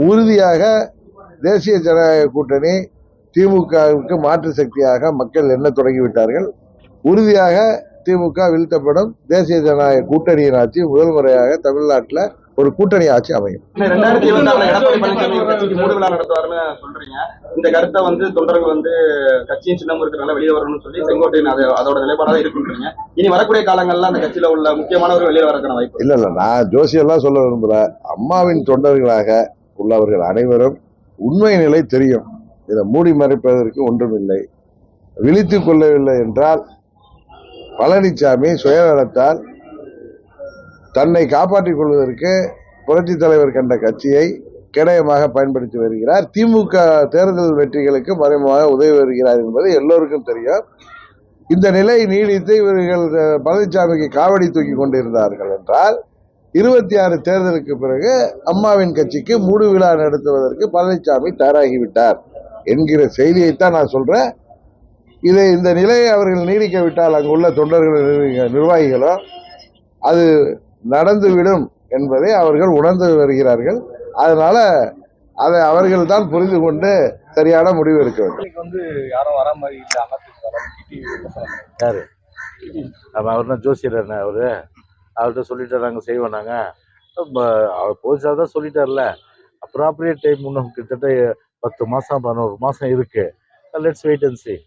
உறுதியாக தேசிய ஜனநாயக கூட்டணி திமுகவுக்கு மாற்று சக்தியாக மக்கள் எண்ண தொடங்கிவிட்டார்கள். உறுதியாக திமுக வீழ்த்தப்படும். தேசிய ஜனநாயக கூட்டணியின் ஆட்சி முதல் முறையாக தமிழ்நாட்டில் ஒரு கூட்டணி ஆட்சி அமையும். 2026 எடப்பாடி பழனிசாமி கட்சிக்கு மூடு விழா நடத்துவாருன்னு சொல்றீங்க. இந்த கருத்தை தொண்டர்கள் கட்சியின் சின்னம் இருக்கிறனால வெளியே வரணும்னு சொல்லி செங்கோட்டையன் அதோட நிலைப்பாடாக இருக்குன்றீங்க. இனி வரக்கூடிய காலங்கள்ல அந்த கட்சியில உள்ள முக்கியமானவர்கள் வெளியே வரக்கான வாய்ப்பு இல்ல. நான் ஜோசியெல்லாம் சொல்ல விரும்பல. அம்மாவின் தொண்டர்களாக உள்ளவர்கள் அனைவரும் உண்மை நிலை தெரியும். இதை மூடி மறைப்பதற்கு ஒன்றுமில்லை. விழித்துக் கொள்ளவில்லை என்றால் பழனிசாமி சுயநலத்தால் தன்னை காப்பாற்றிக் கொள்வதற்கு புரட்சித் தலைவர் கண்ட கட்சியை கேடயமாக பயன்படுத்தி வருகிறார். திமுக தேர்தல் வெற்றிகளுக்கு மறைமுகமாக உதவி வருகிறார் என்பது எல்லோருக்கும் தெரியும். இந்த நிலை நீடித்து இவர்கள் பழனிசாமிக்கு காவடி தூக்கி கொண்டிருந்தார்கள் என்றால் 26 தேர்தலுக்கு பிறகு அம்மாவின் கட்சிக்கு மூடு விழா நடத்துவதற்கு பழனிசாமி தயாராகிவிட்டார் என்கிற செய்தியைத்தான் நான் சொல்றேன். இந்த நிலையை அவர்கள் நீடிக்க விட்டால் அங்குள்ள தொண்டர்கள் நிர்வாகிகளும் அது நடந்துவிடும் என்பதை அவர்கள் உணர்ந்து வருகிறார்கள். அதனால அதை அவர்கள் தான் புரிந்து கொண்டு சரியான முடிவு எடுக்க வேண்டும். யாரும் வர மாதிரி யாரு அவர் தான் ஜோசியர் அவர்கிட்ட சொல்லிட்டு நாங்க செய்வோம். நாங்க அவர் போலீஸாக தான் சொல்லிட்டார்ல. அப்ராப்ரியேட் டைம் இன்னும் கிட்டத்தட்ட 10 மாசம் 11 மாசம் இருக்கு. Let's wait and see.